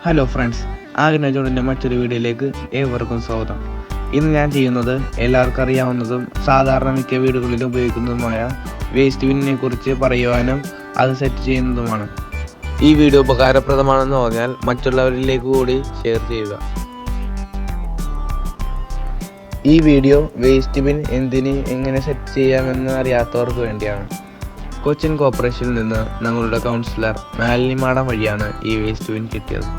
Hello friends, ആഗ്നജോണിൻ്റെ മറ്റൊരു വീഡിയോയിലേക്ക് ഏവർക്കും സ്വാഗതം. ഇന്ന് ഞാൻ ചെയ്യുന്നത് എല്ലാവർക്കും അറിയാവുന്നതും സാധാരണ മിക്ക വീടുകളിലും ഉപയോഗിക്കുന്നതുമായ വേസ്റ്റ് ബിന്നിനെ കുറിച്ച് പറയുവാനും അത് സെറ്റ് ചെയ്യുന്നതുമാണ്. ഈ വീഡിയോ ഉപകാരപ്രദമാണെന്ന് പറഞ്ഞാൽ മറ്റുള്ളവരിലേക്ക് കൂടി ഷെയർ ചെയ്യുക. ഈ വീഡിയോ വേസ്റ്റ് ബിൻ എങ്ങനെ സെറ്റ് ചെയ്യാമെന്ന് അറിയാത്തവർക്ക് വേണ്ടിയാണ്. കൊച്ചിൻ കോർപ്പറേഷനിൽ നിന്ന് ഞങ്ങളുടെ കൗൺസിലർ മാലിനി മാഡം വഴിയാണ് ഈ വേസ്റ്റ് ബിൻ കിട്ടിയത്.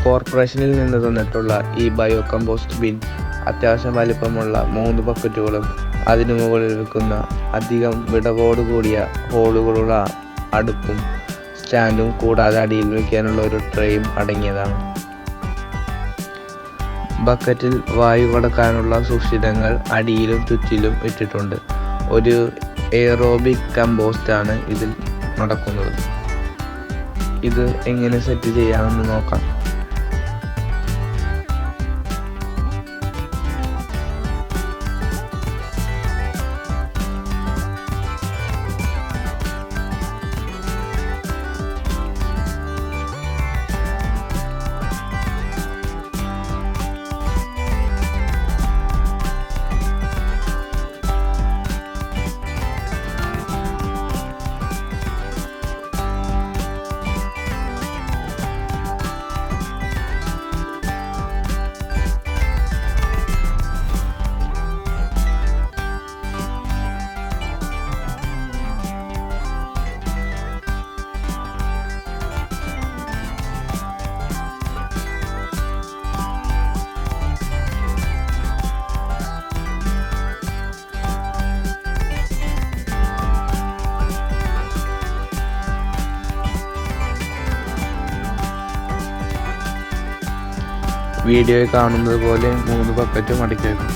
കോർപ്പറേഷനിൽ നിന്ന് തന്നിട്ടുള്ള ഈ ബയോ കമ്പോസ്റ്റ് ബിൻ അത്യാവശ്യം വലിപ്പമുള്ള 3 ബക്കറ്റുകളും അതിനു മുകളിൽ വെക്കുന്ന അധികം വിടവോടുകൂടിയ ഹോളുകളുള്ള അടുപ്പും സ്റ്റാൻഡും കൂടാതെ അടിയിൽ വയ്ക്കാനുള്ള ഒരു ട്രേയും അടങ്ങിയതാണ്. ബക്കറ്റിൽ വായു കടക്കാനുള്ള സുഷിരങ്ങൾ അടിയിലും ചുറ്റിലും ഇട്ടിട്ടുണ്ട്. ഒരു എയറോബിക് കമ്പോസ്റ്റാണ് ഇതിൽ നടക്കുന്നത്. ഇത് എങ്ങനെ സെറ്റ് ചെയ്യാമെന്ന് നോക്കാം. വീഡിയോയിൽ കാണുന്നത് പോലെ 3 ബക്കറ്റും അടുക്കി വെക്കും.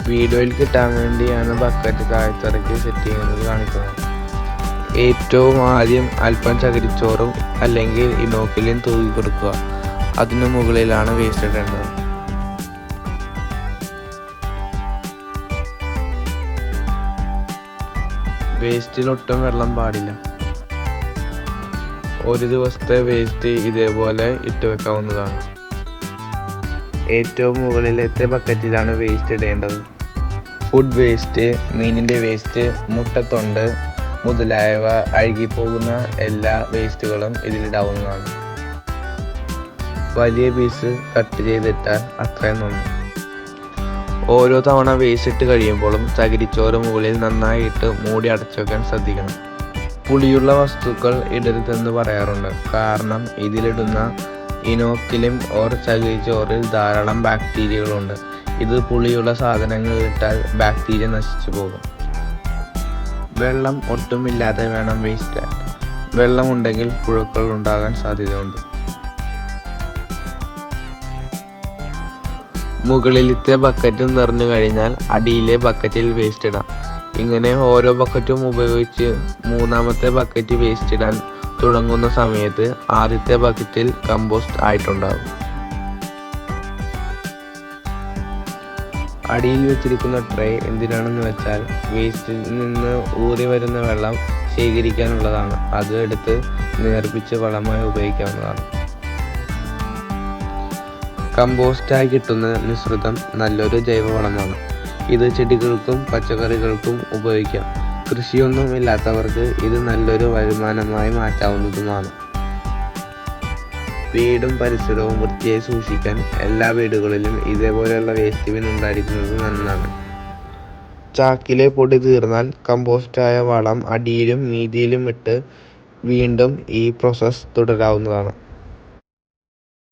വീഡിയോയിൽ കിട്ടാൻ വേണ്ടിയാണ് ബക്കറ്റ് താഴ്ത്തിറക്കി സെറ്റ് ചെയ്യുന്നത് കാണിക്കുന്നത്. ഏറ്റവും ആദ്യം അല്പം ചകിരിച്ചോറും അല്ലെങ്കിൽ ഇനോക്കുലിൻ തൂക്കി കൊടുക്കുക. അതിനു മുകളിലാണ് വേസ്റ്റ് ഇടേണ്ടത്. വേസ്റ്റിൽ ഒട്ടും വെള്ളം പാടില്ല. ഒരു ദിവസത്തെ വേസ്റ്റ് ഇതേപോലെ ഇട്ട് വെക്കാവുന്നതാണ്. ഏറ്റവും മുകളിലത്തെ ബക്കറ്റിലാണ് വേസ്റ്റ് ഇടേണ്ടത്. ഫുഡ് വേസ്റ്റ്, മീനിൻ്റെ വേസ്റ്റ്, മുട്ടത്തൊണ്ട് മുതലായവ അഴുകിപ്പോകുന്ന എല്ലാ വേസ്റ്റുകളും ഇതിലിടാവുന്നതാണ്. വലിയ പീസ് കട്ട് ചെയ്തിട്ടാൽ അത്രയും നന്ന്. ഓരോ തവണ വേസ്റ്റ് ഇട്ട് കഴിയുമ്പോഴും ചകിരിച്ചോറ് മുകളിൽ നന്നായിട്ട് മൂടി അടച്ചു വെക്കാൻ ശ്രദ്ധിക്കണം. പുളിയുള്ള വസ്തുക്കൾ ഇടരുതെന്ന് പറയാറുണ്ട്. കാരണം ഇതിലിടുന്ന ഇനോക്കുലിൻ ഓർ ചകിരിച്ചോറിൽ ധാരാളം ബാക്ടീരിയകളുണ്ട്. ഇത് പുളിയുള്ള സാധനങ്ങൾ ഇട്ടാൽ ബാക്ടീരിയ നശിച്ചു പോകും. വെള്ളം ഒട്ടുമില്ലാതെ വേണം വേസ്റ്റ് ഇടാൻ. വെള്ളമുണ്ടെങ്കിൽ പുഴുക്കൾ ഉണ്ടാകാൻ സാധ്യതയുണ്ട്. മുകളിലത്തെ ബക്കറ്റ് നിറഞ്ഞു കഴിഞ്ഞാൽ അടിയിലെ ബക്കറ്റിൽ വേസ്റ്റ് ഇടാം. ഇങ്ങനെ ഓരോ ബക്കറ്റും ഉപയോഗിച്ച് 3ാമത്തെ ബക്കറ്റ് വേസ്റ്റ് ഇടാൻ തുടങ്ങുന്ന സമയത്ത് ആദ്യത്തെ ബക്കറ്റിൽ കമ്പോസ്റ്റ് ആയിട്ടുണ്ടാകും. അടിയിൽ വെച്ചിരിക്കുന്ന ട്രേ എന്തിനാണെന്ന് വെച്ചാൽ വേസ്റ്റിൽ നിന്ന് ഊറി വരുന്ന വെള്ളം ശേഖരിക്കാനുള്ളതാണ്. അത് എടുത്ത് നേർപ്പിച്ച് വളമായി ഉപയോഗിക്കാവുന്നതാണ്. കമ്പോസ്റ്റായി കിട്ടുന്ന മിശ്രിതം നല്ലൊരു ജൈവവളമാണ്. ഇത് ചെടികൾക്കും പച്ചക്കറികൾക്കും ഉപയോഗിക്കാം. കൃഷിയൊന്നും ഇല്ലാത്തവർക്ക് ഇത് നല്ലൊരു വരുമാനമായി മാറ്റാവുന്നതുമാണ്. വീടും പരിസരവും വൃത്തിയായി സൂക്ഷിക്കാൻ എല്ലാ വീടുകളിലും ഇതേപോലെയുള്ള വേസ്റ്റ് ബിൻ ഉണ്ടായിരിക്കുന്നത് നന്നാണ്. ചാക്കിലെ പൊടി തീർന്നാൽ കമ്പോസ്റ്റായ വളം അടിയിലും മീതിയിലും ഇട്ട് വീണ്ടും ഈ പ്രോസസ്സ് തുടരാവുന്നതാണ്.